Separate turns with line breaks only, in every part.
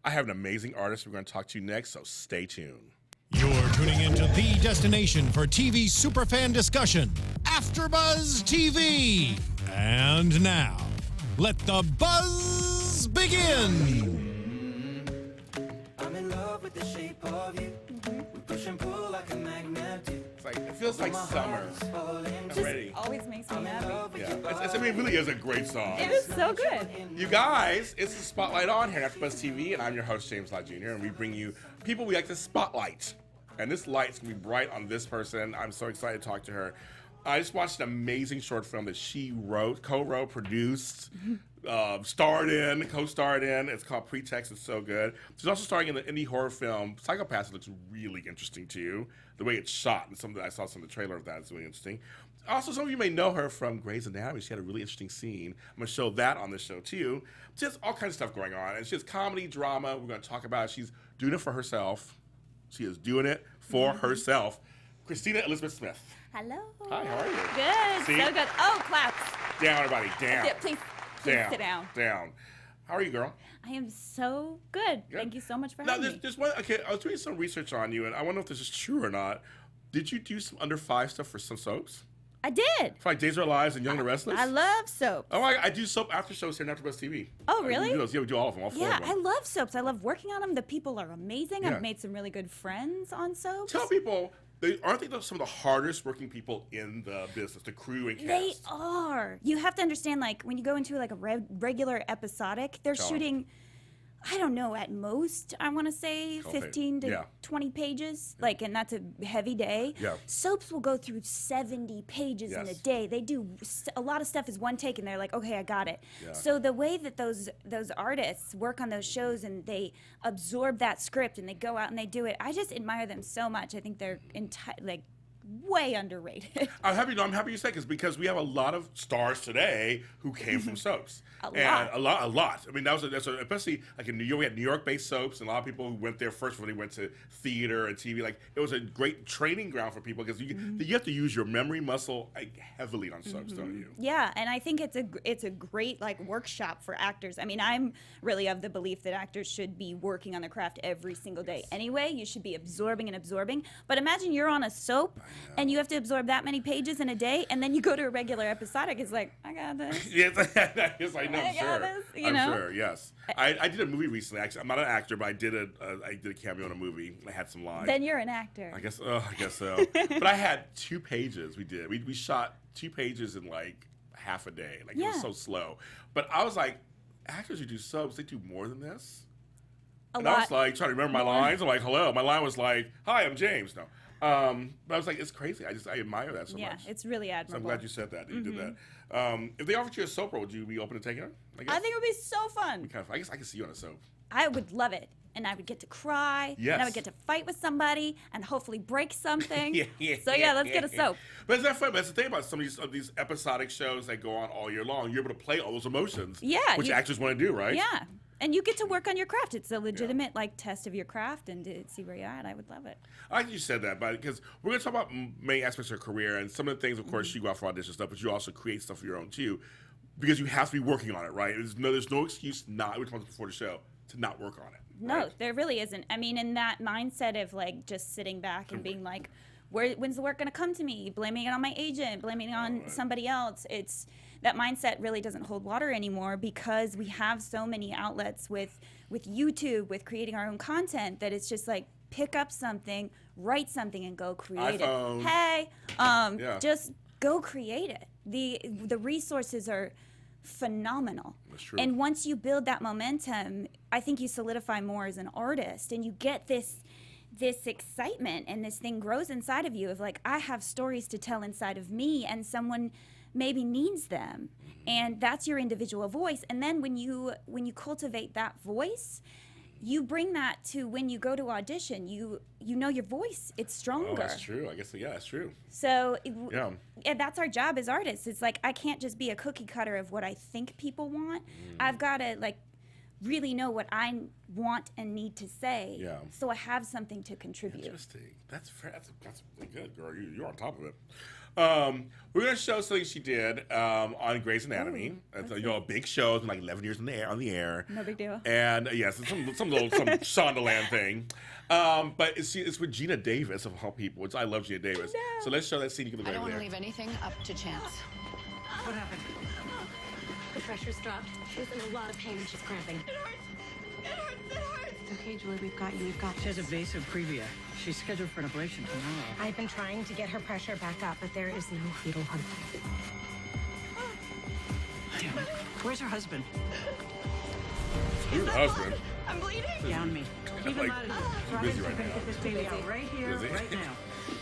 I have an amazing artist we're going to talk to next, so stay tuned.
You're tuning into the destination for TV superfan discussion, AFTERBUZZ TV. And now, let the buzz begin.
I'm in love with the shape of you. We push and pull like a magnet do.
It feels like summer. I'm ready.
Always makes me happy.
Yeah, I mean, it really is a great song.
It is so good.
You guys, it's the Spotlight on here on AFTERBUZZ TV, and I'm your host, James Lott Jr., and we bring you people we like to spotlight. And this light's going to be bright on this person. I'm so excited to talk to her. I just watched an amazing short film that she wrote, co-wrote, produced, co-starred in. It's called Pretext. It's so good. She's also starring in the indie horror film Psychopaths. It looks really interesting to you. The way it's shot, and I saw some of the trailer of that. It's really interesting. Also, some of you may know her from Grey's Anatomy. She had a really interesting scene. I'm going to show that on this show, too. Just all kinds of stuff going on. And she has comedy, drama. We're going to talk about it. She's doing it for herself. She is doing it for herself. Christina Elizabeth Smith.
Hello.
Hi, how are you?
Good.
See?
So good. Oh, claps.
Down, everybody. Down.
Please
Down.
sit down.
Down. How are you, girl?
I am so good. Thank you so much for having me.
There's one. Okay, I was doing some research on you, and I wonder if this is true or not. Did you do some under 5 stuff for some soaps?
I did.
For like Days of Our Lives and Young and Restless?
I love soaps.
Oh, I do soap after shows here on AfterBuzz TV.
Oh, really?
Yeah, we do all of them, all 4
Yeah,
of them.
I love soaps. I love working on them. The people are amazing.
Yeah.
I've made some really good friends on soaps.
Tell people, aren't they some of the hardest working people in the business, the crew and cast?
They are. You have to understand, like, when you go into like a regular episodic, they're shooting, I don't know, at most, I want to say 15 to 20 pages. Like, and that's a heavy day.
Yeah.
Soaps will go through 70 pages in a day. They do, a lot of stuff is one take, and they're like, okay, I got it. Yeah. So the way that those artists work on those shows and they absorb that script and they go out and they do it, I just admire them so much. I think they're way underrated.
I'm happy you said this because we have a lot of stars today who came from soaps. A lot. I mean, that's especially like in New York, we had New York-based soaps, and a lot of people who went there first when they went to theater and TV. Like, it was a great training ground for people because you have to use your memory muscle heavily on soaps, don't you?
Yeah, and I think it's a great like workshop for actors. I mean, I'm really of the belief that actors should be working on their craft every single day. Anyway, you should be absorbing and absorbing. But imagine you're on a soap and you have to absorb that many pages in a day, and then you go to a regular episodic. It's like, I got this.
Yes, I know. I'm sure.
I'm
sure. Yes. I did a movie recently. Actually, I'm not an actor, but I did a cameo in a movie. I had some lines.
Then you're an actor.
I guess so. But I had 2 pages. We shot 2 pages in like half a day. Like, it was so slow. But I was like, actors who do soaps, they do more than this. I was like trying to remember my lines. I'm like, hello. My line was like, hi, I'm James. No. But I was like, it's crazy. I admire that so much.
Yeah, it's really admirable.
So I'm glad you said that you did that. If they offered you a soap role, would you be open to taking it?
I think it would be so fun.
I guess I could see you on a soap.
I would love it. And I would get to cry.
Yes.
And I would get to fight with somebody and hopefully break something. So let's get a soap.
But it's not fun. But that's the thing about some of these episodic shows that go on all year long. You're able to play all those emotions.
Yeah.
Which actors want to do, right?
Yeah. And you get to work on your craft. It's a legitimate test of your craft and to see where you're at. I would love it.
I like you said that, because we're going to talk about main aspects of her career and some of the things, of course, you go out for audition stuff, but you also create stuff of your own too, because you have to be working on it, right? There's no excuse not, we talked before the show, to not work on it.
No,
right?
there really isn't. I mean, in that mindset of like just sitting back and being like, when's the work going to come to me? Blaming it on my agent, blaming it on somebody else. That mindset really doesn't hold water anymore because we have so many outlets with YouTube, with creating our own content, that it's just like, pick up something, write something, and go create
iPhone.
It. Hey, just go create it. The resources are phenomenal.
That's true.
And once you build that momentum, I think you solidify more as an artist, and you get this excitement, and this thing grows inside of you of like, I have stories to tell inside of me, and someone maybe needs them, and that's your individual voice. And then when you cultivate that voice, you bring that to when you go to audition. You know your voice, it's stronger.
Oh, that's true. I guess, that's true.
So that's our job as artists. It's like, I can't just be a cookie cutter of what I think people want. I've got to like really know what I want and need to say.
Yeah.
So I have something to contribute.
Interesting. That's fair. That's really good, girl. You're on top of it. We're gonna show something she did on Grey's Anatomy. It's a big show. It's been like 11 years on the air.
No big deal.
And yes, it's some Shondaland thing. But it's with Gina Davis of all people, which I love Gina Davis.
No.
So let's show that scene. You can look
I
right
don't want
there.
to leave anything up to chance.
What happened?
The pressure's dropped. She's in a lot of pain and she's cramping. It hurts. It hurts. It hurts. It's okay, Julie. We've got you. We've got
She has a vasal previa. She's scheduled for an ablation tomorrow.
I've been trying to get her pressure back up, but there is no fetal heart.
Damn. Where's her husband?
Your husband.
I'm bleeding.
Down me. Keep him
Like,
out of here.
he's
Try
busy
to
right now.
get this baby out right here,
Busy.
right now.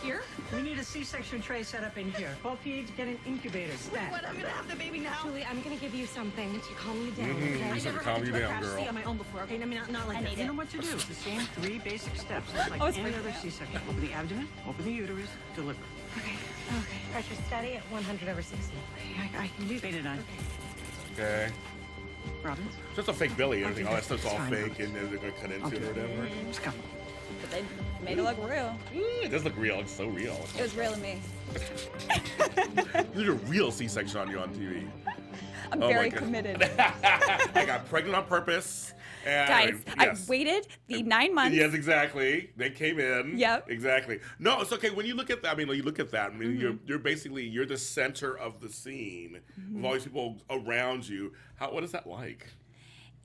Here?
We need a C-section tray set up in here. Call PH, get an incubator. Stat.
What? I'm gonna have the baby now. Julie, I'm gonna give you something to calm you down.
Mhm.
Okay?
You said to calm you down, girl.
on my own before. Okay, I mean not like
I
this.
need
You
it.
know what to do. It's the same 3 basic steps. It's like
it's
any
pretty
other
bad.
C-section. Open the abdomen, open the uterus, deliver.
Okay. Okay. Pressure steady at 100/60. I can do
Beta 9.
Okay.
Robbins?
Just a fake belly and everything. All that stuff's all
Fine.
fake, and they're gonna cut into it or whatever.
Just come.
But they made it look real.
It does look real. It's so real.
It was real to me.
There's a real C-section on you on TV.
I'm
Oh my
very
God.
committed.
I got pregnant on purpose. And
Guys,
yes.
I waited the 9 months.
Yes, exactly. They came in.
Yep.
Exactly. No, it's okay. When you look at that, you look at that.
Mm-hmm.
You're basically the center of the scene with all these people around you. What is that like?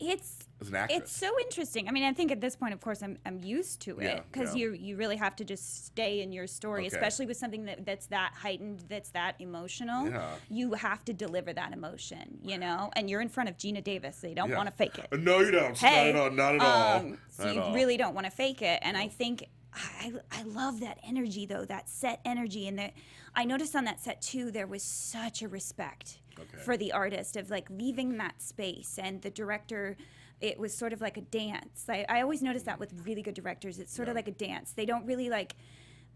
It's
As an actress.
It's so interesting. I mean, I think at this point, of course, I'm used to
Yeah,
it because
yeah.
you really have to just stay in your story,
Okay.
especially with something that's that heightened, that's that emotional.
Yeah.
You have to deliver that emotion, and you're in front of Gina Davis, so you don't
Yeah.
want to fake it.
No, you don't.
Hey,
not at all.
So
Not
you
at all.
really don't want to fake it, and I think I love that energy though, that set energy, and I noticed on that set too, there was such a respect
Okay.
for the artist of like leaving that space, and the director. It was sort of like a dance. I always notice that with really good directors. It's sort of
Yeah.
like a dance. They don't really like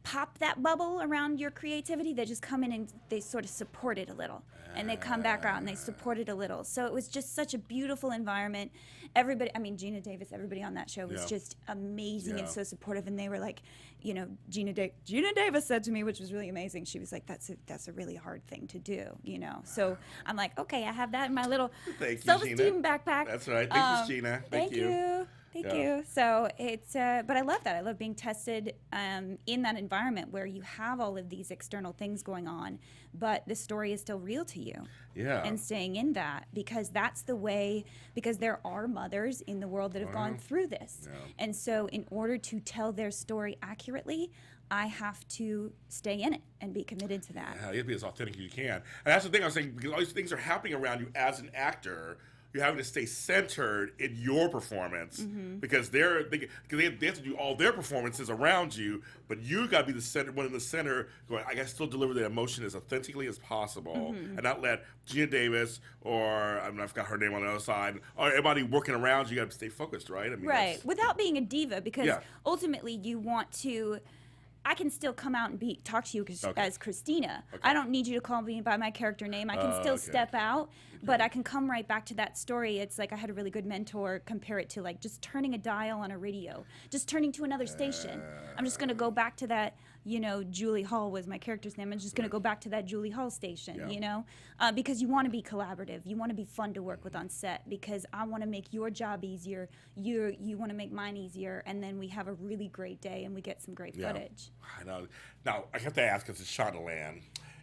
pop that bubble around your creativity. They just come in and they sort of support it a little. And they come back out and they support it a little. So it was just such a beautiful environment. Everybody, I mean, Gina Davis, everybody on that show was
Yeah.
just amazing
Yeah.
and so supportive. And they were like, Gina Davis said to me, which was really amazing. She was like, that's a really hard thing to do, So I'm like, okay, I have that in my little
Thank you,
self-esteem
Gina.
backpack.
That's right. Thanks, Gina. Thank you.
Thank
Yeah.
you. So it's, but I love that. I love being tested in that environment where you have all of these external things going on, but the story is still real to you.
Yeah.
And staying in that, because that's the way, because there are mothers in the world that have gone through this.
Yeah.
And so in order to tell their story accurately, I have to stay in it and be committed to that.
Yeah, you have to be as authentic as you can. And that's the thing I was saying, because all these things are happening around you as an actor. You're having to stay centered in your performance because they have to do all their performances around you, but you got to be the center, one in the center, going, I got to still deliver the emotion as authentically as possible and not let Gina Davis or, I forgot her name on the other side, or everybody working around you, got to stay focused, right? I mean,
Right,
that's-
without being a diva, because
Yeah.
ultimately you want to. I can still come out and talk to you
Okay.
as Christina.
Okay.
I don't need you to call me by my character name. I can still
okay.
step out, but I can come right back to that story. It's like I had a really good mentor compare it to like just turning a dial on a radio, just turning to another station. I'm just going to go back to that, Julie Hall was my character's name. I'm just going to go back to that Julie Hall station,
Yeah.
Because you want to be collaborative. You want to be fun to work with on set because I want to make your job easier. You want to make mine easier. And then we have a really great day and we get some great footage.
I know. Now, I have to ask, because it's Shondaland.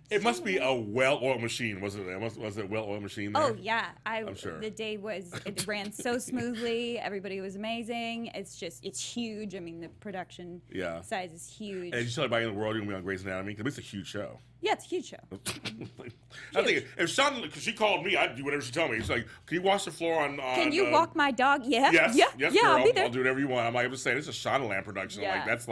It must be a well-oiled machine, was it? Was it a well-oiled machine there?
Oh yeah,
I'm sure.
The day it ran so smoothly. Everybody was amazing. It's huge. I mean, the production
Yeah.
size is huge.
And you tell everybody in the world you're going to be on Grey's Anatomy? Because it's a huge show.
Yeah, it's a huge show.
I think if Sean, because she called me, I'd do whatever she told me. She's like, "Can you wash the floor on?"
Can you walk my dog? Yeah.
Yes,
yeah.
yes,
yeah,
girl.
I'll be there.
I'll do whatever you want. I'm like, I'm just saying, it's a Shondaland production.
Yeah.
That's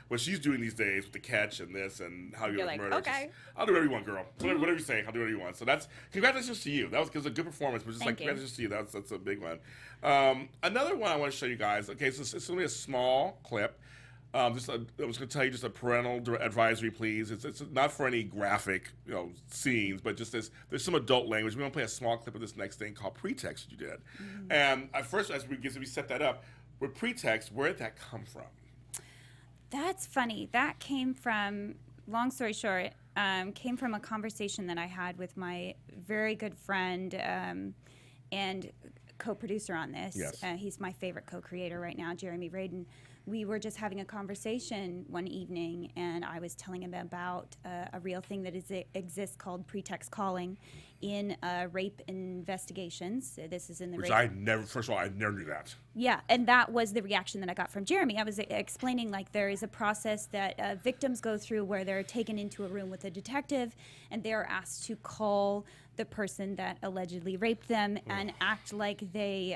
what she's doing these days with the catch and this and how you
You're
get
like,
murder.
okay.
I'll do whatever you want, girl. Whatever you say, I'll do whatever you want. So that's congratulations to you. That was a good performance, but just
Thank you.
congratulations to you. That's a big one. Another one I want to show you guys. Okay, so it's only a small clip. I was going to tell you just a parental advisory, please. It's not for any graphic, scenes, but just there's some adult language. We want to play a small clip of this next thing called Pretext that you did. And at first, as we set that up, with Pretext, where did that come from?
That's funny. That came from, long story short, came from a conversation that I had with my very good friend and co-producer on this.
Yes.
He's my favorite co-creator right now, Jeremy Radin. We were just having a conversation one evening, and I was telling him about a real thing that exists called pretext calling in rape investigations. This is in the
Which
rape.
first of all, I never knew that.
Yeah, and that was the reaction that I got from Jeremy. I was explaining like there is a process that victims go through where they're taken into a room with a detective, and they're asked to call the person that allegedly raped them and act like they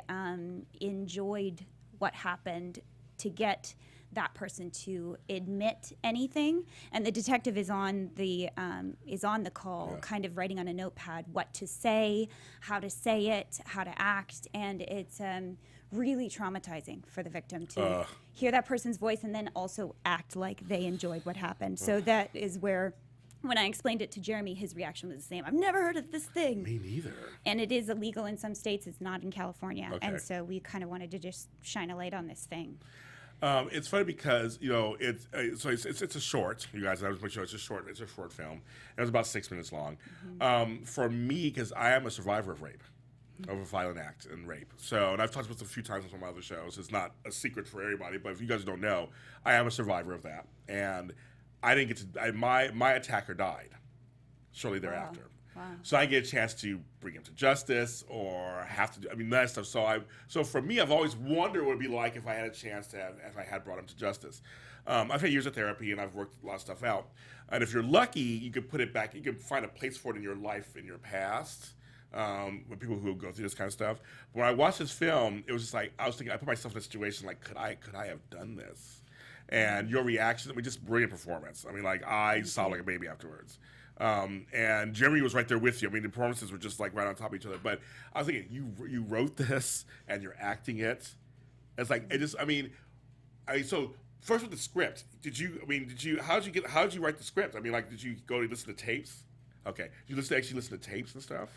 enjoyed what happened to get that person to admit anything, and the detective is on the call, kind of writing on a notepad what to say, how to say it, how to act, and it's really traumatizing for the victim to hear that person's voice and then also act like they enjoyed what happened. So that is where, when I explained it to Jeremy, his reaction was the same. I've never heard of this thing.
Me neither.
And it is illegal in some states. It's not in California.
Okay.
And so we kind of wanted to just shine a light on this thing.
It's funny because it's a short. You guys, I was making sure it's a short film. It was about 6 minutes long. For me, because I am a survivor of rape, of a violent act and rape. So, and I've talked about this a few times on some of my other shows. It's not a secret for everybody, but if you guys don't know, I am a survivor of that, and I didn't get to. My attacker died shortly thereafter.
Wow.
So I get a chance to bring him to justice or have to do, that stuff. So for me, I've always wondered what it would be like if I had a chance if I had brought him to justice. I've had years of therapy and I've worked a lot of stuff out. And if you're lucky, you could put it back, you can find a place for it in your life, in your past, with people who go through this kind of stuff. But when I watched this film, it was just like, I was thinking, I put myself in a situation like, could I have done this? And your reaction, just brilliant performance. I sobbed like a baby afterwards. And Jeremy was right there with you. The performances were just like right on top of each other. But I was thinking, you wrote this and you're acting it. It's like so first with the script, how did you write the script? Did you go to listen to tapes? Okay, did you actually listen to tapes and stuff?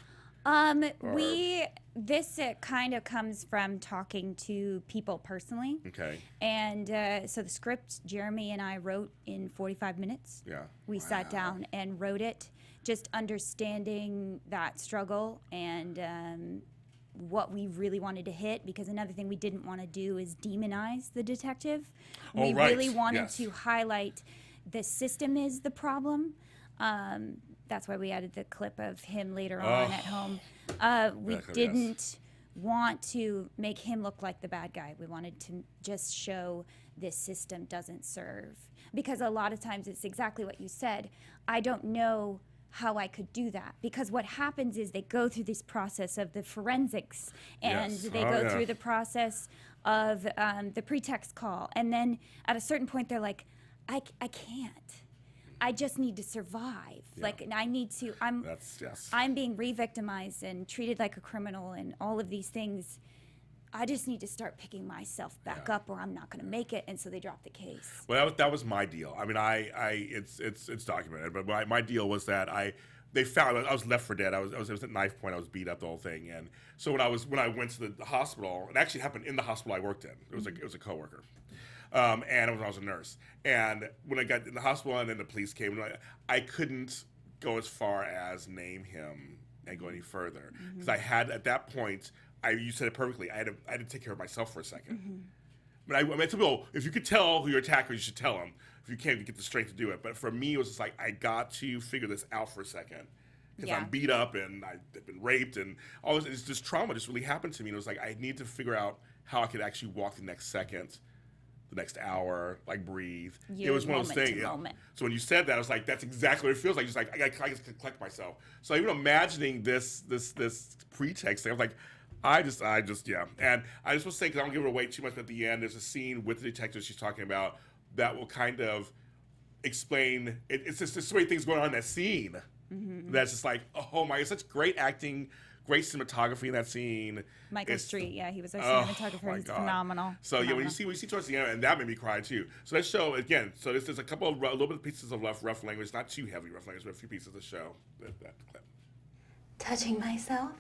This kind of comes from talking to people personally.
Okay.
And so the script, Jeremy and I wrote in 45 minutes.
Yeah.
We sat down and wrote it, just understanding that struggle and what we really wanted to hit, because another thing we didn't want to do is demonize the detective. We really wanted to highlight the system is the problem. That's why we added the clip of him later on at home. We didn't want to make him look like the bad guy. We wanted to just show this system doesn't serve. Because a lot of times it's exactly what you said. I don't know how I could do that. Because what happens is they go through this process of the forensics, and they go through the process of the pretext call. And then at a certain point they're like, I can't. I just need to survive. I'm being re-victimized and treated like a criminal and all of these things. I just need to start picking myself back up or I'm not going to make it. And so they dropped the case.
Well, that was my deal. It's documented, but my deal was that I was left for dead. It was at knife point. I was beat up, the whole thing. And so when I went to the hospital, it actually happened in the hospital I worked in. It was a coworker. And I was a nurse. And when I got in the hospital and then the police came, I couldn't go as far as name him and go any further. Because I had, at that point, you said it perfectly, I had to take care of myself for a second. I tell people, if you could tell who your attacker, you should tell him. If you can't, you get the strength to do it. But for me, it was just like, I got to figure this out for a second. Because I'm beat up and I've been raped and all this. This trauma just really happened to me. And it was like, I need to figure out how I could actually walk the next second, the next hour, breathe. It was one of those things. So when you said that, I was like, that's exactly what it feels like. Just like I just collect myself. So even imagining this pretext thing, I was like, I just And I just want to say, because I don't give it away too much, but at the end, there's a scene with the detective she's talking about that will kind of explain. It's just the way things going on in that scene. That's just like, oh my, it's such great acting, great cinematography in that scene.
Michael Street, yeah, he was our cinematographer.
my
He's
God.
phenomenal.
So yeah, when
Phenomenal.
you see towards the end, and that made me cry too. So that show again. So there's a couple of a little bit of pieces of rough language, not too heavy rough language, but a few pieces of show. That clip.
Touching myself?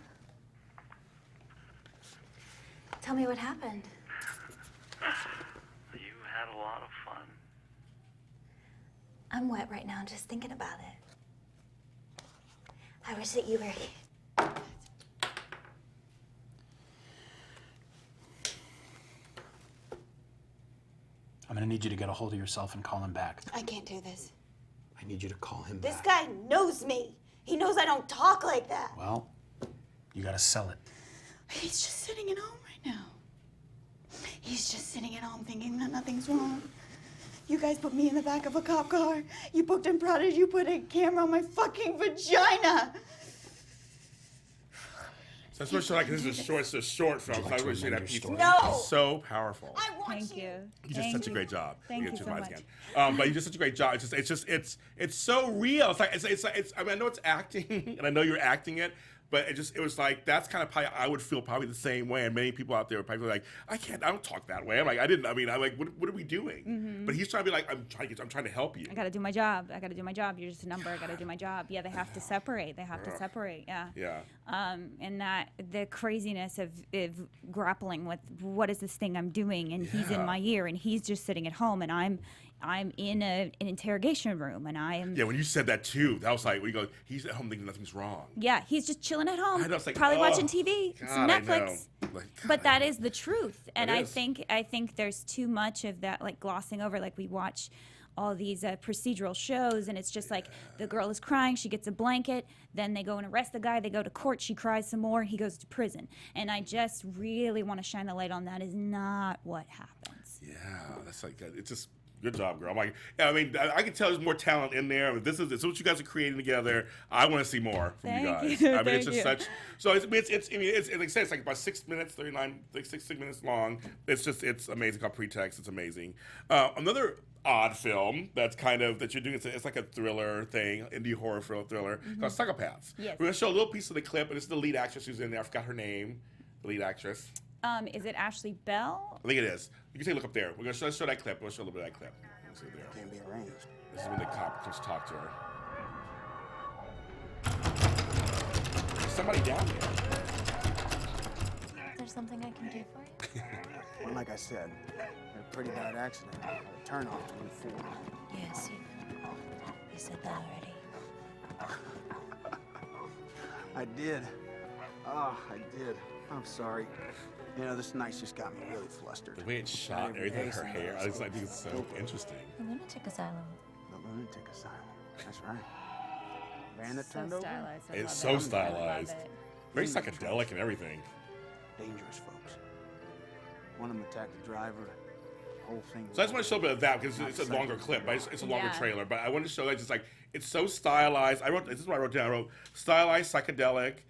Tell me what happened.
You had a lot of fun.
I'm wet right now just thinking about it. I wish that you were here.
I'm gonna need you to get a hold of yourself and call him back.
I can't do this.
I need you to call him
This
back.
guy knows me. He knows I don't talk like that.
Well, you gotta sell it.
He's just sitting at home right now. He's just sitting at home thinking that nothing's wrong. You guys put me in the back of a cop car. You booked and prodded. You put a camera on my fucking vagina.
So that's what show like this is a short film. So I really see that piece.
No.
So powerful.
I want
Thank you.
You did such a great job.
Thank
Get
you
your
so
lines
much.
again. But you did such a great job. It's so real. It's like I mean, I know it's acting, and I know you're acting it, but it was like that's kind of probably I would feel probably the same way, and many people out there would probably be like, I don't talk that way. I'm like, I'm like, what are we doing? But he's trying to be like, I'm trying to help you.
I gotta do my job. I gotta do my job. You're just a number. I gotta do my job. Yeah, they have to separate. They have to separate. Yeah.
Yeah.
And that the craziness of grappling with what is this thing I'm doing, and he's
Yeah.
in my ear, and he's just sitting at home, and I'm in an interrogation room, and I am.
Yeah, when you said that too, that was like, when you go, he's at home thinking nothing's wrong.
Yeah, he's just chilling at home,
I know, it's like,
probably
oh,
watching TV,
God,
some
I
Netflix.
know. Like, God,
But that
I know.
is the truth, and
It
I
is.
think there's too much of that, like glossing over. Like we watch all these procedural shows, and it's just like the girl is crying, she gets a blanket, then they go and arrest the guy, they go to court, she cries some more, he goes to prison. And I just really want to shine the light on that is not what happens.
Yeah, that's like it's just good job, girl. I'm like, yeah, I mean, I can tell there's more talent in there. I mean, this is what you guys are creating together. I want to see more from you
Thank
guys.
you,
I mean, it's
thank
just
you.
such. So it's like I said, it's like about 6 minutes, 39, like 6 minutes long. It's amazing. Called Pretext. It's amazing. Another odd film that's kind of that you're doing. It's like a thriller thing, indie horror thriller called Psychopaths.
Yes.
We're gonna show a little piece of the clip, and it's the lead actress who's in there. I forgot her name. The lead actress.
Is it Ashley Bell?
I think it is. You can take a look up there. We're gonna show that clip. We'll show a little bit of that clip. Let's see there.
Can't be arranged.
This is when the cop comes to talk to her. There's somebody down there.
Is there something I can do for you?
Well, like I said, had a pretty bad accident. A turn off to move forward.
Yes, you said that already.
I did. Oh, I did. I'm sorry. You know, this night's just got me really flustered.
The way it's shot,
Not every
everything,
day
her hair, I
somebody's
think it's so interesting.
The lunatic asylum.
The lunatic asylum. That's right. Van that
So
turned over.
stylized. I
It's
love
so
it. I love
stylized.
it.
Very psychedelic and everything.
Dangerous folks. One of them attacked the driver. Whole thing.
So I just want to show a bit of that because it's a longer clip, but it's a longer
Yeah.
trailer. But I wanted to show that just like it's so stylized. This is what I wrote down. I wrote stylized, psychedelic.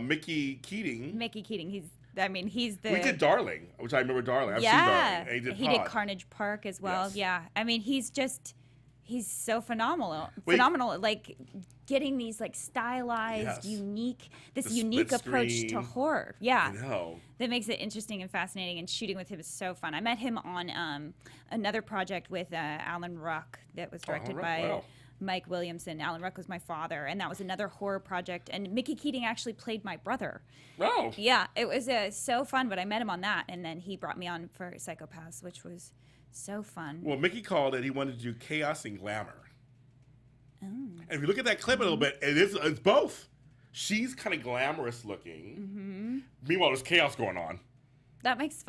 Mickey Keating.
Mickey Keating. He's the.
We did Darling, which I remember Darling. I've seen
yeah.
Darling. And
He did
Pod.
Carnage Park as well.
Yes.
Yeah. I mean, he's so phenomenal.
Wait.
Phenomenal. Like getting these like stylized,
Yes.
unique, this
The
unique
split
approach to
screen.
horror. Yeah.
I know.
That makes it interesting and fascinating, and shooting with him is so fun. I met him on another project with Alan Ruck that was directed
Ruck,
by
wow.
Mike Williamson. Alan Ruck was my father, and that was another horror project. And Mickey Keating actually played my brother.
Oh.
Yeah, it was so fun, but I met him on that, and then he brought me on for Psychopaths, which was so fun.
Well, Mickey called it. He wanted to do chaos and glamour.
Oh.
And if you look at that clip a little bit, it's both. She's kind of glamorous looking.
Mm-hmm.
Meanwhile, there's chaos going on.
That makes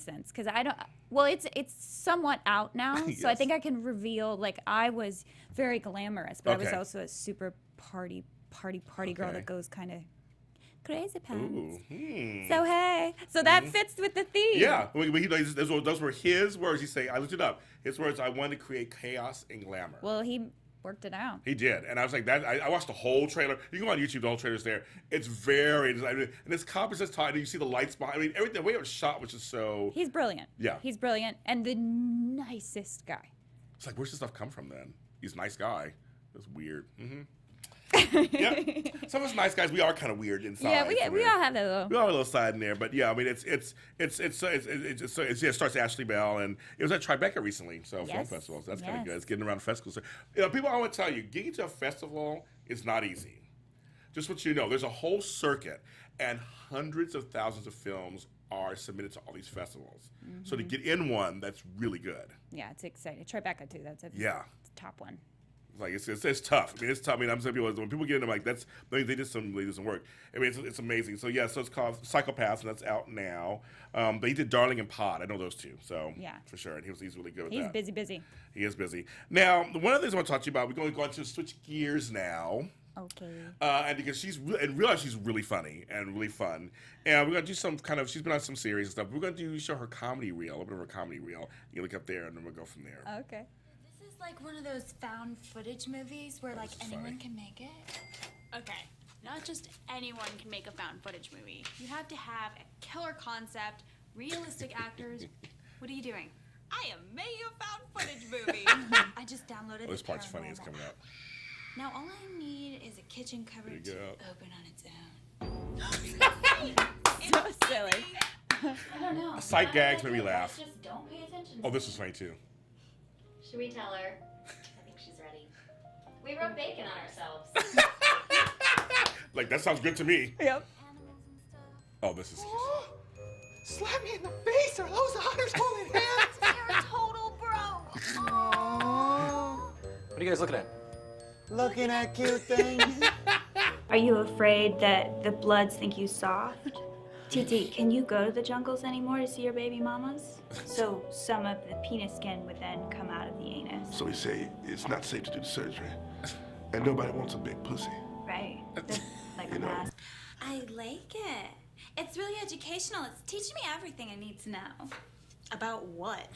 sense because I don't. Well, it's somewhat out now, so I
Yes.
think I can reveal. Like I was very glamorous, but I was
Okay.
also a super party girl
Okay.
that goes kind of crazy pants.
Ooh.
So hey, so that fits with the theme.
Yeah. Those were his words. He say, I looked it up. His words, I wanted to create chaos and glamour.
Well, he worked it out.
He did, and I was like, that. I watched the whole trailer. You can go on YouTube; the whole trailer's there. It's very, and this cop is just talking. You see the lights behind. I mean, everything. The way it was shot was just so.
He's brilliant.
Yeah.
He's brilliant and the nicest guy.
It's like, where's this stuff come from? Then he's a nice guy. It's weird. Yep. Some of us nice guys, we are kind of weird inside.
Yeah, we all have that little.
We all have a little side in there, but yeah, I mean, it starts Ashley Bell, and it was at Tribeca recently, so film festivals. That's kind of good. It's getting around festivals. So, you know, people, I want to tell you, getting to a festival is not easy. Just what you know, there's a whole circuit, and hundreds of thousands of films are submitted to all these festivals. So to get in one, that's really good.
Yeah, it's exciting. Tribeca too. That's a top one.
Like it's tough. I mean, it's tough. I mean, I'm saying people when people get into like they did some really doesn't work. I mean, it's amazing. So yeah, so it's called Psychopaths, and that's out now. But he did Darling and Pod. I know those two. So yeah, for sure. And he's really good with that.
He's busy.
He is busy. Now, one of the things I want to talk to you about, we're going to switch gears now.
Okay.
And because she's really funny and really fun, and we're gonna do some kind of. She's been on some series and stuff. We're gonna show her comedy reel, a little bit of her comedy reel. You look up there, and then we'll go from there.
Okay.
This is like one of those found footage movies where like anyone can make it. Okay, not just anyone can make a found footage movie. You have to have a killer concept, realistic actors. What are you doing? I am making a found footage movie. I just downloaded.
This part's funny. It's coming up.
Now all I need is a kitchen cupboard to open on its own.
So silly.
I don't know.
Sight gags made me laugh.
Just don't pay attention.
Oh, this was funny too.
Should we tell her? I think she's ready. We rub bacon on ourselves.
Like that sounds good to me.
Yep.
Oh, this is.
Slap me in the face! Are those otters holding hands?
You're a total bro.
What are you guys looking at?
Looking at cute things.
Are you afraid that the Bloods think you soft? TT, can you go to the jungles anymore to see your baby mamas? So some of the penis skin would then come out of the anus.
So we say it's not safe to do the surgery, and nobody wants a big pussy.
Right. Like
You
a
know.
mask.
I like it. It's really educational. It's teaching me everything I need to know.
About what?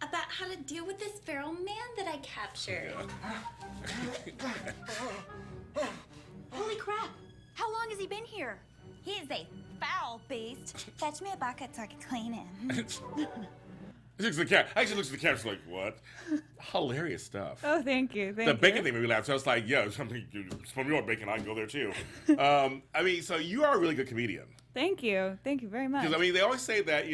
About how to deal with this feral man that I captured. Holy crap! How long has he been here?
He is a foul beast. Fetch me a bucket so I can clean him.
She looks at the camera. Actually, looks at the camera. She's like, "What?" Hilarious stuff.
Oh, thank you.
The bacon thing made me laugh. So I was like, "Yeah, something. Some more bacon. I can go there too." I mean, so you are a really good comedian.
Thank you. Thank you very much.
Because I mean, they always say that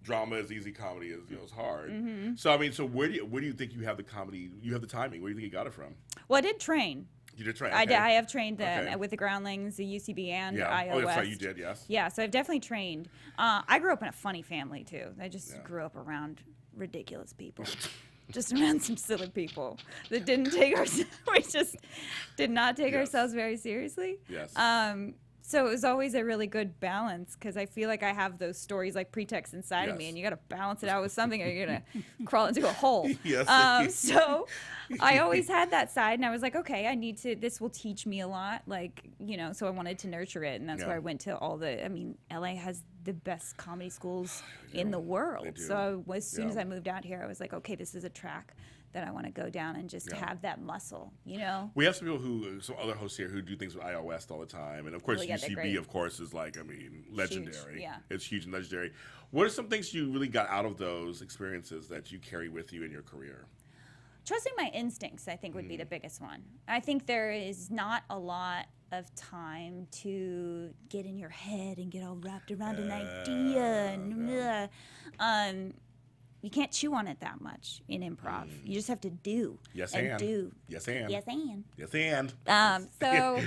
drama is easy, comedy is is hard. So I mean, so where do you think you have the comedy? You have the timing. Where do you think you got it from?
Well, I did train.
You did train.
I have trained with the Groundlings, the UCB, and IO
Oh, that's
West.
right. You did. Yes.
Yeah, so I've definitely trained. I grew up in a funny family too. I just grew up around ridiculous people. Just around some silly people that didn't take we just did not take ourselves very seriously.
Yes.
So it was always a really good balance because I feel like I have those stories like Pretext inside of me, and you got to balance it out with something, or you're gonna crawl into a hole.
Yes.
So I always had that side, and I was like, okay, I need to. This will teach me a lot, So I wanted to nurture it, and that's where I went to all the. I mean, LA has the best comedy schools in the world. So as soon as I moved out here, I was like, okay, this is a track that I want to go down and just have that muscle, We
have some other hosts here who do things with IO West all the time, and of course UCB, of course, is legendary.
Huge, yeah.
It's huge and legendary. What are some things you really got out of those experiences that you carry with you in your career?
Trusting my instincts, I think, would be the biggest one. I think there is not a lot of time to get in your head and get all wrapped around an idea. You can't chew on it that much in improv. You just have to do.
Yes, and
do.
Yes, and.
Yes, and.
Yes, and.
So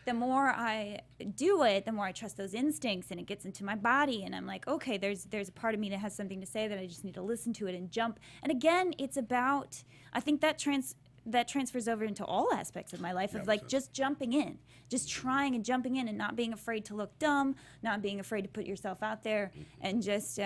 the more I do it, the more I trust those instincts, and it gets into my body, and I'm like, okay, there's a part of me that has something to say that I just need to listen to it and jump. And again, it's about, I think that transfers over into all aspects of my life of just jumping in, just trying and jumping in and not being afraid to look dumb, not being afraid to put yourself out there, and just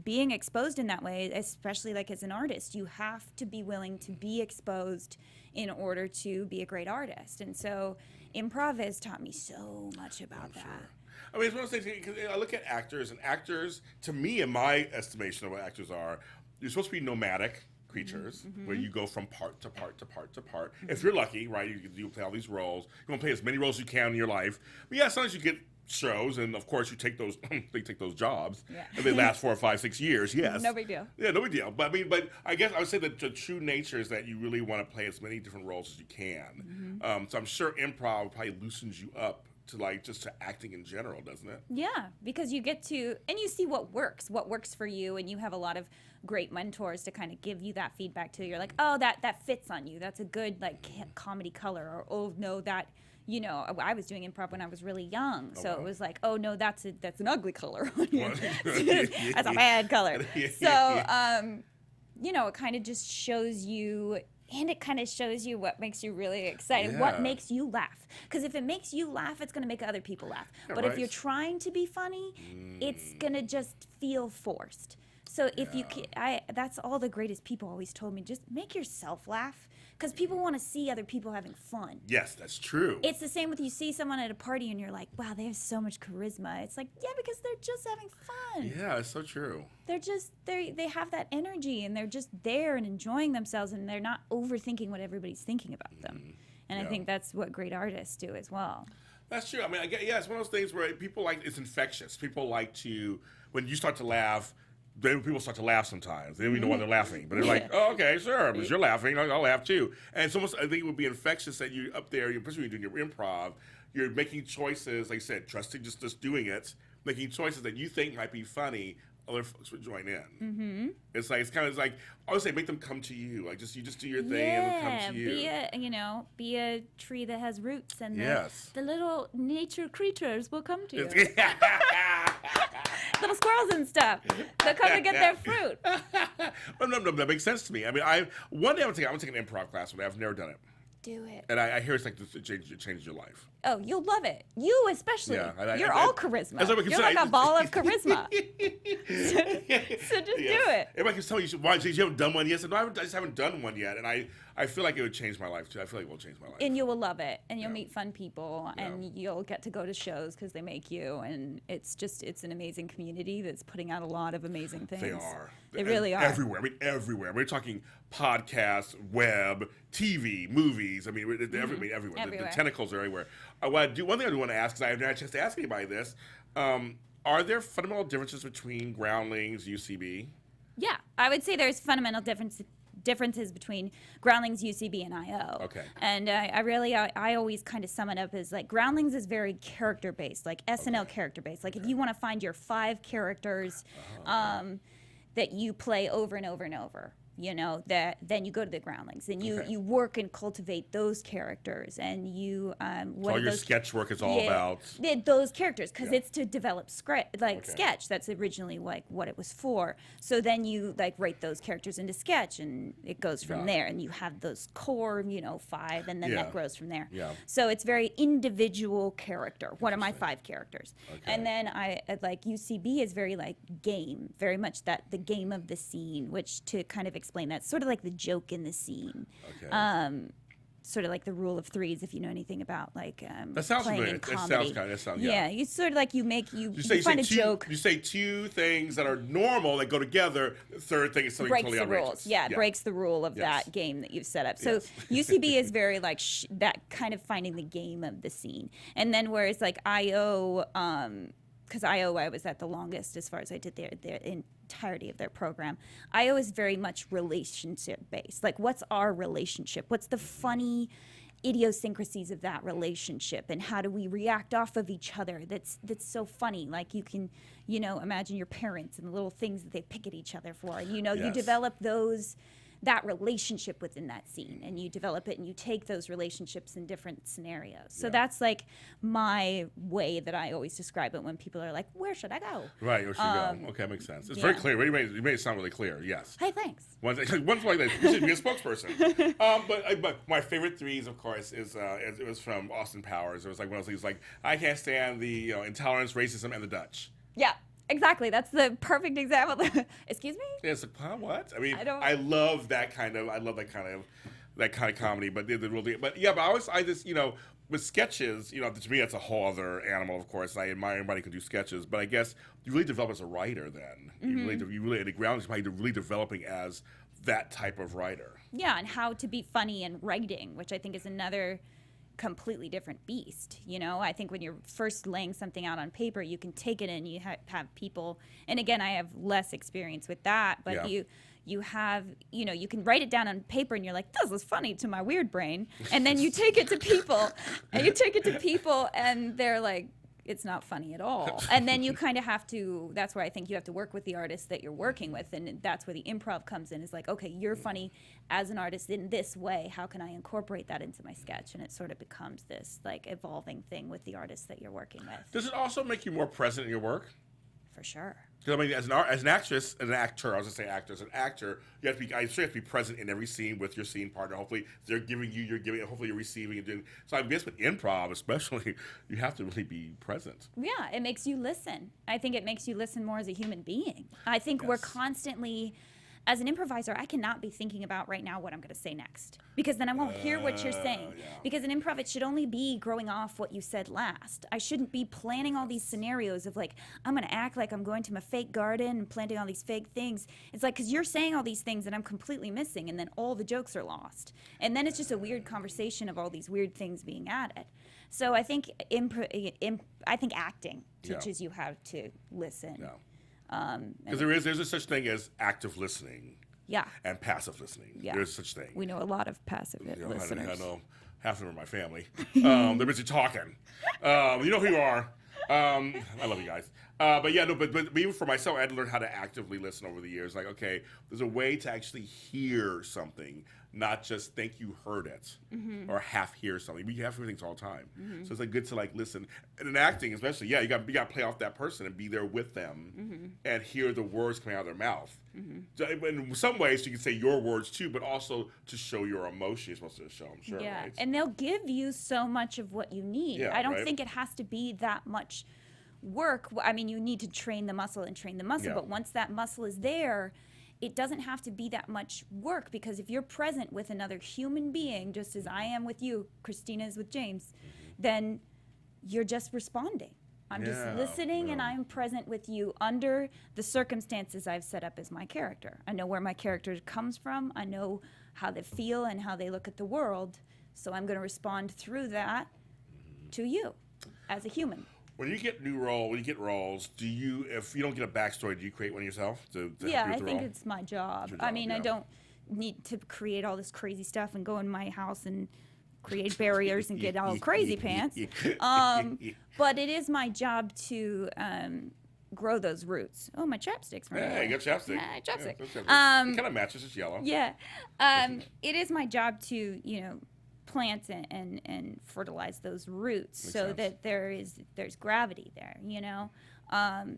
being exposed in that way, especially as an artist. You have to be willing to be exposed in order to be a great artist. And so improv has taught me so much about that.
Sure. I mean, it's one of those things, because I look at actors, and actors, to me, in my estimation of what actors are, you're supposed to be nomadic creatures, where you go from part to part to part to part. If you're lucky, right, you play all these roles. You want to play as many roles as you can in your life. But yeah, sometimes you get shows, and of course you take those they take those jobs,
Yeah.
and they last 4 or 5, 6 years. Yes,
No big deal.
Yeah, no big deal. But I mean, but I guess I would say that the true nature is that you really want to play as many different roles as you can. So I'm sure improv probably loosens you up to like just to acting in general, doesn't it?
Yeah, because you get to, and you see what works for you, and you have a lot of great mentors to kind of give you that feedback too. You're like, oh, that fits on you. That's a good like comedy color, or oh no, that, you know, I was doing improv when I was really young, so it was like, oh no, that's an ugly color on you. That's a bad color. So, you know, it kind of just shows you. And it kind of shows you what makes you really excited, what makes you laugh. Because if it makes you laugh, it's going to make other people laugh.
Yeah,
but
right.
if you're trying to be funny, it's going to just feel forced. So if you that's all the greatest people always told me, just make yourself laugh. Because people want to see other people having fun.
Yes, that's true.
It's the same with you see someone at a party and you're like, wow, they have so much charisma. It's like, yeah, because they're just having fun.
Yeah, it's so true.
They're just, they have that energy and they're just there and enjoying themselves and they're not overthinking what everybody's thinking about them. And I think that's what great artists do as well.
That's true. I mean, it's one of those things where people like, it's infectious. People like to, when you start to laugh, then people start to laugh sometimes. They don't even know why they're laughing. But they're like, oh, okay, sure. Because you're laughing, I'll laugh too. And it's almost, I think it would be infectious that you up there, especially when you're doing your improv, you're making choices, like I said, trusting, just doing it, making choices that you think might be funny, other folks would join in. It's like, it's kind of like, I would say, make them come to you. Like, you just do your thing and they'll come to you.
Be a tree that has roots and the little nature creatures will come to you. Little squirrels and stuff. They'll come to get their fruit.
No, that makes sense to me. I mean, one day I'm gonna take an improv class, but I've never done it.
Do it.
And I hear it's like it changes your life.
Oh, you'll love it. You especially.
Yeah,
You're all charisma. You're like a ball of charisma. So just do it.
Everybody keeps telling me you haven't done one yet. I said, no, I just haven't done one yet. And I feel like it would change my life too. I feel like it will change my life.
And you will love it. And you'll meet fun people. And you'll get to go to shows because they make you. And it's an amazing community that's putting out a lot of amazing things.
They are.
They really are.
Everywhere. I mean, everywhere. We're talking podcasts, web, TV, movies. I mean, everywhere. The tentacles are everywhere. One thing I do want to ask, because I haven't had a chance to ask anybody this, are there fundamental differences between Groundlings, UCB?
Yeah, I would say there's fundamental differences between Groundlings, UCB, and IO.
Okay.
And I always kind of sum it up as like Groundlings is very character based, like SNL character based. Like if you want to find your 5 characters that you play over and over and over, you know, then you go to the Groundlings and you work and cultivate those characters and you
all your sketch work is all about
those characters because it's to develop sketch. That's originally like what it was for. So then you like write those characters into sketch and it goes from there and you have those core 5 and then that grows from there. So it's very individual character. What are my 5 characters? And then I like UCB is very like game, very much that the game of the scene, which to kind of explain that sort of like the joke in the scene. Sort of like the rule of threes, if you know anything about like
that sounds
playing
familiar.
in comedy.
That sounds
You sort of like you find a joke.
You say 2 things that are normal that go together. The third thing is something
breaks
totally
the
outrageous.
rules. Yeah, it breaks the rule of that game that you've set up. So UCB is very like that kind of finding the game of the scene, and then whereas like IO. Because IO, I was at the longest as far as I did their entirety of their program. IO is very much relationship based. Like, what's our relationship? What's the funny idiosyncrasies of that relationship, and how do we react off of each other? That's so funny. Like you can, imagine your parents and the little things that they pick at each other for, and you develop that relationship within that scene, and you develop it and you take those relationships in different scenarios. So that's like my way that I always describe it when people are like, where should I go?
Right, where should you go? Okay, makes sense. It's very clear. You made it sound really clear, yes.
Hey, thanks.
Once like that, you should be a spokesperson. But my favorite threes, of course, is it was from Austin Powers. It was like one of those things like, I can't stand the intolerance, racism, and the Dutch.
Yeah. Exactly. That's the perfect example. Excuse me?
Yeah, it's like, huh, what? I mean, I love that kind of comedy. But I just with sketches, to me that's a whole other animal. Of course, I admire anybody who can do sketches, but I guess you really develop as a writer. Then you really at the ground is probably really developing as that type of writer.
Yeah, and how to be funny in writing, which I think is another completely different beast. You know, I think when you're first laying something out on paper, you can take it and you have people, and again, I have less experience with that, but you have, you know, you can write it down on paper and you're like, this is funny to my weird brain. And then you take it to people and they're like, it's not funny at all. And then you kind of have to, that's where I think you have to work with the artist that you're working with. And that's where the improv comes in, is like, okay, you're funny as an artist in this way. How can I incorporate that into my sketch? And it sort of becomes this like evolving thing with the artist that you're working with.
Does it also make you more present in your work?
For sure.
Because I mean, as an actress, as an actor, I was gonna say actor, as an actor, you have to be. I sure have to be present in every scene with your scene partner. Hopefully, they're giving you, you're giving. Hopefully, you're receiving and doing. So I guess with improv, especially, you have to really be present.
Yeah, it makes you listen. I think it makes you listen more as a human being. I think we're constantly, as an improviser, I cannot be thinking about right now what I'm going to say next, because then I won't hear what you're saying.
Yeah.
Because in improv, it should only be growing off what you said last. I shouldn't be planning all these scenarios of like, I'm going to act like I'm going to my fake garden and planting all these fake things. It's like, because you're saying all these things that I'm completely missing, and then all the jokes are lost. And then it's just a weird conversation of all these weird things being added. So I think I think acting teaches you how to listen.
Yeah. Because there's a such thing as active listening.
Yeah.
And passive listening.
Yeah.
There's such thing.
We know a lot of passive listeners.
I know half of them are my family. They're busy talking. You know who you are. I love you guys. But yeah, no, but even for myself, I had to learn how to actively listen over the years. Like, okay, there's a way to actually hear something, not just think you heard it or half hear something. We have to hear things all the time. So it's like good to like listen. And in acting, especially, you got to play off that person and be there with them and hear the words coming out of their mouth. So in some ways, you can say your words too, but also to show your emotion, you're supposed to show them. Sure,
yeah,
right?
and they'll give you so much of what you need.
Yeah,
I don't think it has to be that much work. I mean, you need to train the muscle, but once that muscle is there, it doesn't have to be that much work, because if you're present with another human being, just as I am with you, Christina is with James, then you're just responding. I'm just listening, and I'm present with you under the circumstances I've set up as my character. I know where my character comes from. I know how they feel and how they look at the world. So I'm going to respond through that to you as a human.
When you get roles, do you, if you don't get a backstory, do you create one yourself?
Yeah, I think it's my job. I mean, I don't need to create all this crazy stuff and go in my house and create barriers and get all crazy pants. But it is my job to grow those roots. Oh, my chapsticks.
Yeah, you got chapstick.
Yeah, chapstick.
It kind of matches. It's yellow.
Yeah. It is my job to, plant and fertilize those roots.
Makes
so
sense.
that there's gravity there,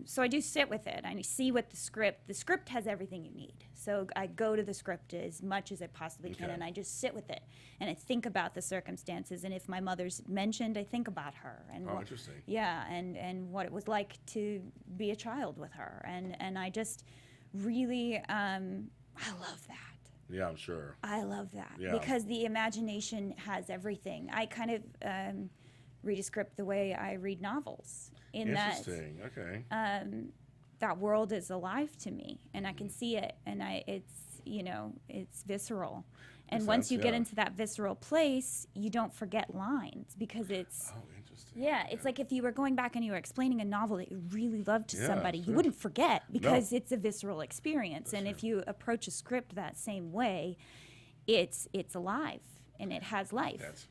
So I do sit with it. I see what the script has everything you need. So I go to the script as much as I possibly can, and I just sit with it. And I think about the circumstances. And if my mother's mentioned, I think about her. And
Interesting.
Yeah, and what it was like to be a child with her. And I just really, I love that.
Yeah, I'm sure.
I love that.
Yeah.
Because the imagination has everything. I kind of read a script the way I read novels.
Interesting. Okay.
That world is alive to me, and I can see it, and it's visceral. And once you get into that visceral place, you don't forget lines, because it's it's like if you were going back and you were explaining a novel that you really loved to somebody, you wouldn't forget, because it's a visceral experience. And if you approach a script that same way, it's alive and it has life.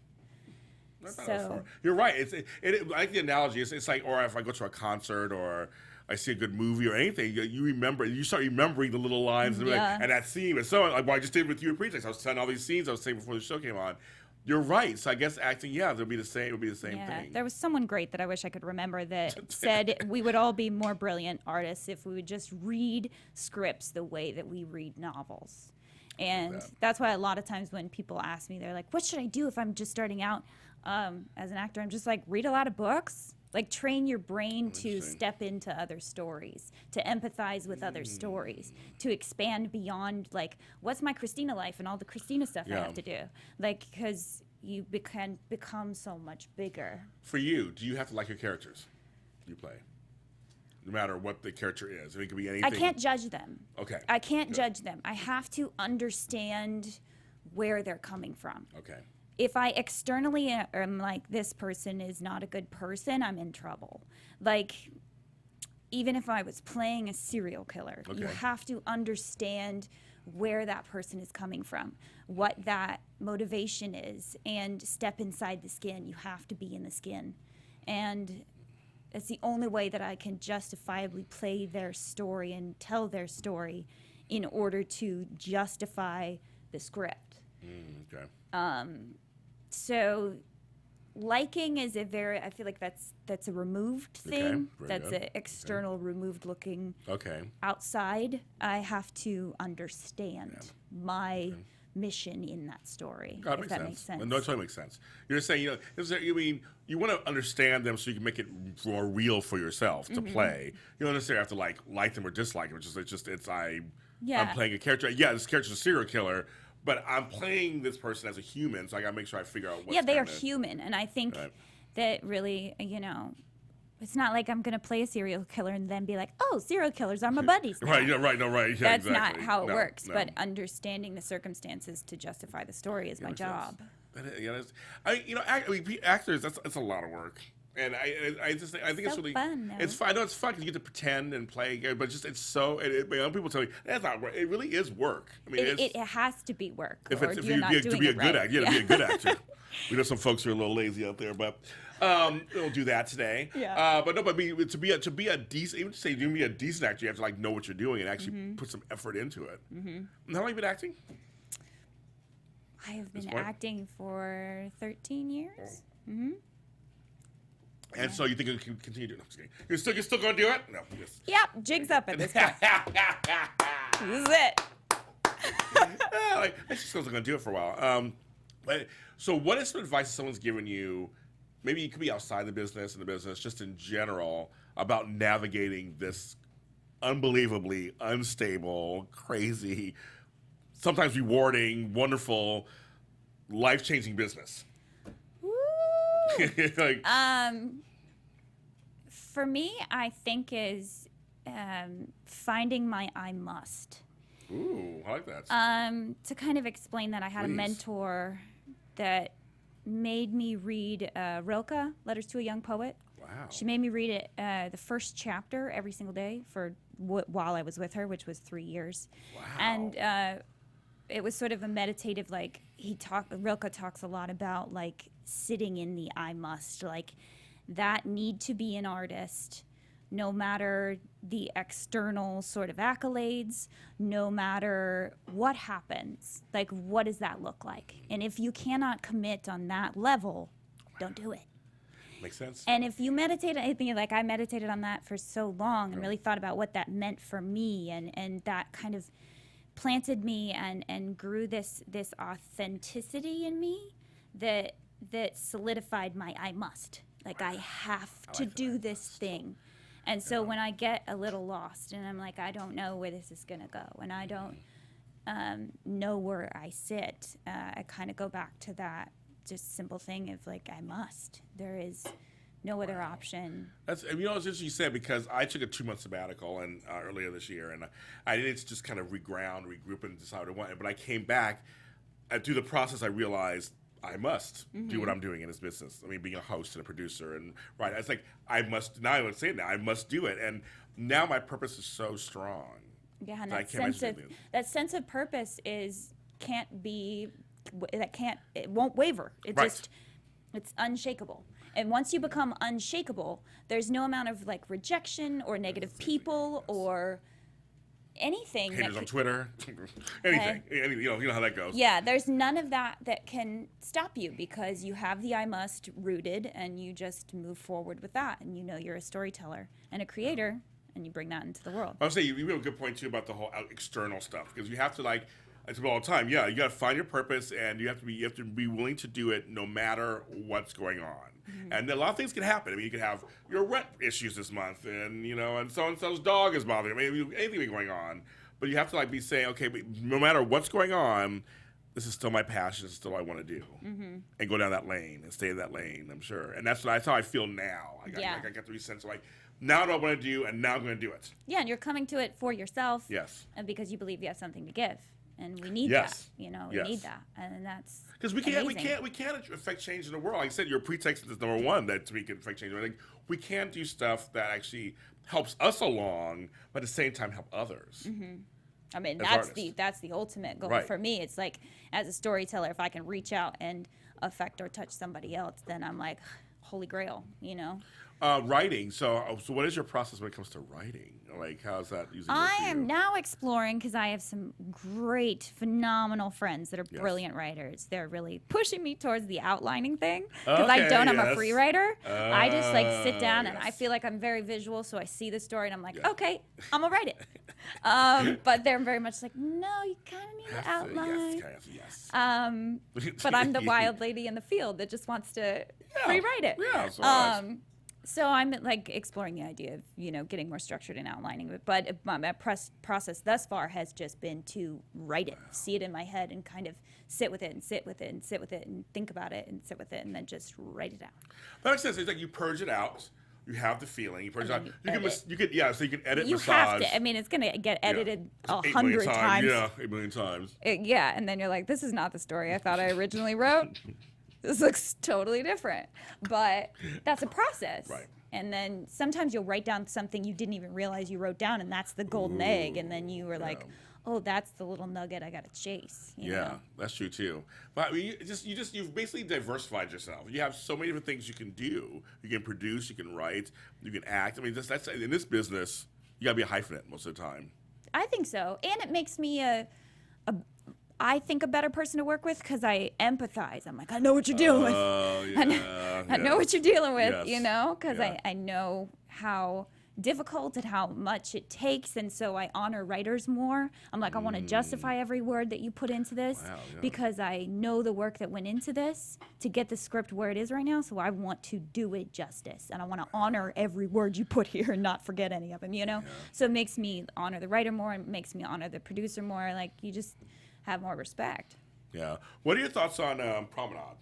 So
you're right. I like the analogy. It's like, or if I go to a concert or I see a good movie or anything, you start remembering the little lines and that scene. And so, like what I just did with you in Pretext, I was telling all these scenes I was saying before the show came on. You're right. So I guess acting, it'll be the same. It'll be the same thing.
There was someone great that I wish I could remember that said we would all be more brilliant artists if we would just read scripts the way that we read novels. And that's why a lot of times when people ask me, they're like, what should I do if I'm just starting out as an actor? I'm just like, read a lot of books. Like, train your brain to step into other stories, to empathize with other stories, to expand beyond, like, what's my Christina life and all the Christina stuff I have to do. Like, because you can become so much bigger.
For you, do you have to like your characters you play? No matter what the character is. I mean, it could be anything.
I can't judge them.
Okay.
I can't judge them. I have to understand where they're coming from.
Okay.
if I externally am like, this person is not a good person, I'm in trouble. Like, even if I was playing a serial killer, you have to understand where that person is coming from, what that motivation is, and step inside the skin. You have to be in the skin. And it's the only way that I can justifiably play their story and tell their story in order to justify the script.
Okay.
So liking is a very, I feel like that's a removed thing. That's an external, removed looking. Outside, I have to understand my mission in that story. If that makes sense.
No, it totally makes sense. You're saying, you mean you want to understand them so you can make it more real for yourself to play. You don't necessarily have to like them or dislike them. I'm playing a character. Yeah, this character's a serial killer, but I'm playing this person as a human, so I gotta make sure I figure out what's
they are human, and I think that really, it's not like I'm gonna play a serial killer and then be like, oh, serial killers are my buddies now.
Right. Yeah,
That's not how it works. No. But understanding the circumstances to justify the story is my job.
Actors, that's a lot of work. And I think it's really
fun. Though.
It's fun. I know it's fun because you get to pretend and play, but just it's so. People tell me that's not work. It really is work. I mean,
it has to be work.
To be a good actor. We know some folks who are a little lazy out there, but we'll do that today.
Yeah.
But to be a decent, even to say you be a decent actor, you have to know what you're doing and actually put some effort into it. And how long have you been acting?
I have been acting for 13 years.
And so you think you can continue doing it? No, you're still going to do it? No.
Yep, jig's up at this point. This is it.
I just going to do it for a while. So what is some advice someone's given you, maybe you could be outside the business, just in general, about navigating this unbelievably unstable, crazy, sometimes rewarding, wonderful, life-changing business?
For me, I think is finding my I must.
Ooh, I like that.
To kind of explain that, I had a mentor that made me read Rilke, Letters to a Young Poet.
Wow.
She made me read it, the first chapter every single day for while I was with her, which was 3 years.
Wow.
And it was sort of a meditative, Rilke talks a lot about sitting in the I must, that need to be an artist, no matter the external sort of accolades, no matter what happens, what does that look like? And if you cannot commit on that level, don't do it.
Makes sense.
And if you meditate, I think I meditated on that for so long and really thought about what that meant for me, and that kind of planted me and grew this authenticity in me that solidified my I must. I have to do this thing. And so when I get a little lost and I'm I don't know where this is going to go, and I don't know where I sit, I kind of go back to that just simple thing of I must. There is no other option.
That's it's interesting you said, because I took a 2-month sabbatical earlier this year, and I needed to just kind of regroup and decide what I wanted. But I came back, and through the process, I realized I must do what I'm doing in this business. I mean, being a host and a producer, and it's I must. Now I would say it now. I must do it, and now my purpose is so strong.
Yeah, and that sense of purpose it won't waver. It's unshakable. And once you become unshakable, there's no amount of rejection or negative people or anything.
Haters on Twitter, anything. You know how that goes.
Yeah, there's none of that can stop you, because you have the I must rooted, and you just move forward with that, and you're a storyteller and a creator, and you bring that into the world.
I would say you have a good point too about the whole external stuff, because you have to I tell people all the time, you got to find your purpose, and you have to be willing to do it no matter what's going on. And a lot of things can happen. I mean, you could have your rent issues this month, and and so-and-so's dog is bothering you. I mean, anything be going on, but you have to be saying, okay, but no matter what's going on, this is still my passion. This is still what I want to do, and go down that lane and stay in that lane. I'm sure, and that's how I feel now. I got the sense of now what I want to do, and now I'm going to do it.
Yeah, and you're coming to it for yourself.
Yes.
And because you believe you have something to give. and we need
Yes.
that. You know, we
Yes.
need that, and that's
Because we can't affect change in the world. Like I said, your pretext is number one that we can affect change. Like we can't do stuff that actually helps us along, but at the same time help others.
I mean,
as
that's the ultimate goal
Right.
for me. It's like, as a storyteller, if I can reach out and affect or touch somebody else, then I'm like, holy grail, you know?
Writing. So what is your process when it comes to writing? Like, how's that usually work
I
for
am
you?
now exploring, because I have some great, phenomenal friends that are brilliant writers. They're really pushing me towards the outlining thing, because I don't. I'm a free writer. I just like sit down and I feel like I'm very visual, so I see the story and I'm like, okay, I'm gonna write it. But they're very much like, no, you kind of need to outline.
Yes.
But I'm the wild lady in the field that just wants to free write it.
Yeah. So
So I'm like exploring the idea of, you know, getting more structured and outlining it. But my process thus far has just been to write it, see it in my head, and kind of sit with it and sit with it and sit with it and think about it and sit with it and then just write it out.
that makes sense. It's like you purge it out. You have the feeling. You purge it out.
edit.
You could so you can edit.
You
massage.
have to. I mean, it's gonna get edited
8 million
100 times.
Yeah, 8 million times.
Yeah, and then you're like, this is not the story I thought I originally wrote. This looks totally different. But that's a process.
Right.
And then sometimes you'll write down something you didn't even realize you wrote down, and that's the golden egg. And then you were like, oh, that's the little nugget I got to chase. You know?
That's true too. But I mean, you've basically diversified yourself. You have so many different things you can do. You can produce, you can write, you can act. I mean, that's in this business, you gotta be a hyphenate most of the time.
I think so. And it makes me I think a better person to work with, because I empathize. I'm like, I know what you're dealing with. I know what you're dealing with, you know, because I know how difficult and how much it takes, and so I honor writers more. I'm like, I want to justify every word that you put into this, because I know the work that went into this to get the script where it is right now, so I want to do it justice, and I want to honor every word you put here and not forget any of them, you know? So it makes me honor the writer more, and makes me honor the producer more. Like, you just have more respect.
Yeah. What are your thoughts on Promenade?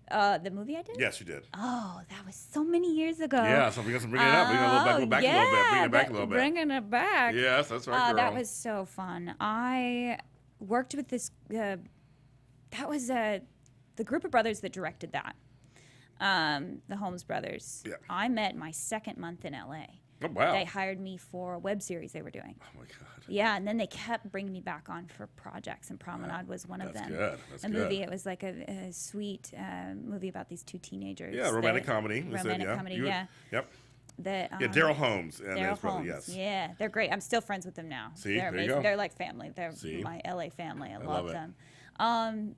The movie I did?
Yes, you did.
Oh, that was so many years ago.
Yeah, so we got to bring it up. Bring it back a little bit. Bring it back a little bit.
Bringing it back.
Yes, that's right, girl.
That was so fun. I worked with this. That was the group of brothers that directed that. The Holmes brothers.
Yeah.
I met my second month in LA.
Oh, wow.
They hired me for a web series they were doing.
Oh, my God.
Yeah, and then they kept bringing me back on for projects, and Promenade was one of them.
Good. That's good.
Movie. It was like a sweet movie about these two teenagers.
Yeah, romantic comedy.
Romantic comedy, yeah.
Yep.
Daryl
Holmes. And
Daryl
his brother,
Holmes.
yes.
Yeah, they're great. I'm still friends with them now.
See,
they're
there you go.
They're like family. They're my LA family. I love them.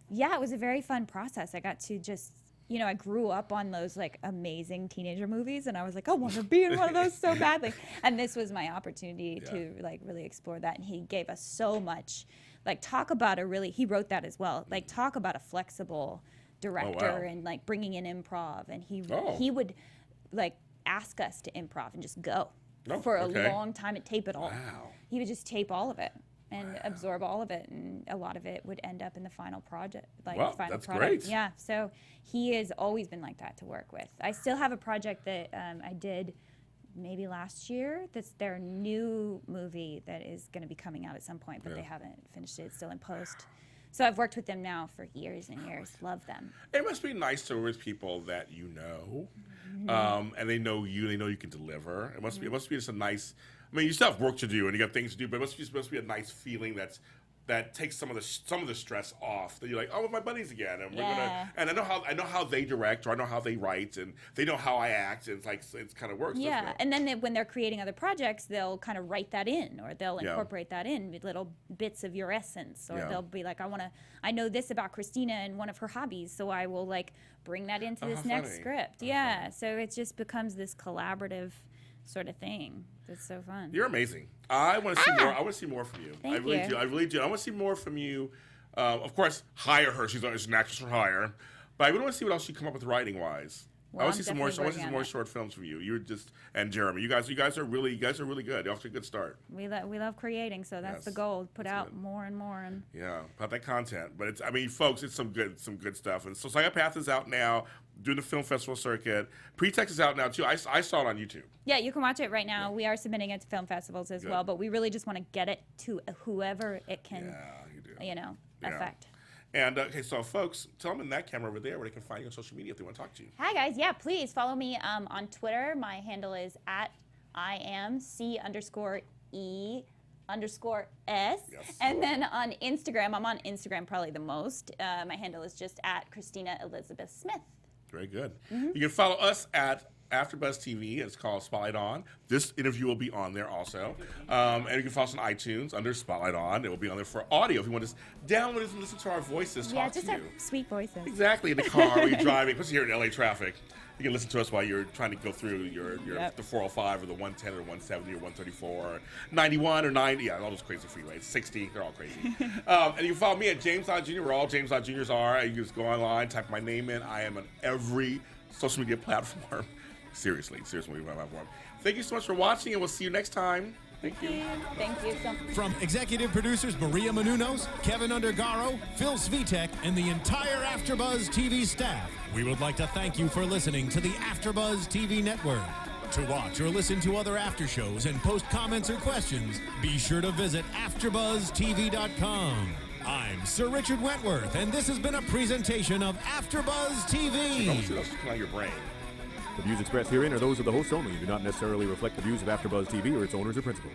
Yeah, it was a very fun process. I got to just, you know, I grew up on those like amazing teenager movies, and I was like, I want to be in one of those so badly. And this was my opportunity to like really explore that. And he gave us so much, like, talk about he wrote that as well. Like, talk about a flexible director and like bringing in improv. And he would like ask us to improv and just go for a long time and tape it all.
Wow.
He would just tape all of it and absorb all of it, and a lot of it would end up in the final project, final
that's
product.
great.
Yeah, so he has always been like that to work with. I still have a project that I did maybe last year. That's their new movie that is going to be coming out at some point, but they haven't finished it. It's still in post. So I've worked with them now for years and years. Love them.
It must be nice to work with people that you know, and they know you. They know you can deliver. It must be just a nice. I mean, you still have work to do and you got things to do, but it must be a nice feeling that takes some of the stress off. That you're like, oh, with my buddies again, and we're gonna. And I know how they direct, or I know how they write, and they know how I act. And it's like it kind of works.
Yeah, and then when they're creating other projects, they'll kind of write that in, or they'll incorporate that in with little bits of your essence, or they'll be like, I know this about Christina and one of her hobbies, so I will like bring that into this next script. Yeah, so it just becomes this collaborative sort of thing. It's so fun.
You're amazing. I want to see more. I want to see more from you.
Thank
I really
you.
do. I really do. I want to see more from you. Of course, hire her. She's an actress for hire. But I really want to see what else you come up with writing wise.
Well,
I want to see some more.
definitely
I want to see some more
working on
short films from you. You're just and Jeremy. You guys are really good. You're off to a good start.
We love creating, so that's the goal. Put out more and more. And
yeah, about that content. But folks, it's some good stuff. And so Psychopaths is out now. doing the film festival circuit. Pretext is out now too. I saw it on YouTube.
Yeah, you can watch it right now. We are submitting it to film festivals as well, but we really just want to get it to whoever it can, affect.
And okay, so folks, tell them in that camera over there where they can find you on social media if they want to talk to you.
Hi guys, yeah, please follow me on Twitter. My handle is @IamC_E_S. Yes. And then on Instagram, I'm on Instagram probably the most. My handle is just @Christina Elizabeth Smith.
Very good. You can follow us at AfterBuzz TV. It's called Spotlight On. This interview will be on there also. And you can follow us on iTunes under Spotlight On. It will be on there for audio if you want to download it and listen to our voices talk to you.
Yeah, just our sweet voices.
Exactly, in the car while you're driving, especially here in LA traffic. You can listen to us while you're trying to go through the 405 or the 110 or 170 or 134 or 91 or 90. Yeah, all those crazy freeways. 60, they're all crazy. And you can follow me at James Lott Jr. Where all James Lott Jrs are. You can just go online, type my name in. I am on every social media platform. Seriously, platform. Thank you so much for watching, and we'll see you next time. Thank you.
Thank you so much.
From executive producers Maria Menounos, Kevin Undergaro, Phil Svitek, and the entire AfterBuzz TV staff, we would like to thank you for listening to the AfterBuzz TV network. To watch or listen to other after shows and post comments or questions, be sure to visit AfterBuzzTV.com. I'm Sir Richard Wentworth, and this has been a presentation of AfterBuzz TV.
On your brain.
The views expressed herein are those of the hosts only and do not necessarily reflect the views of AfterBuzz TV or its owners or principals.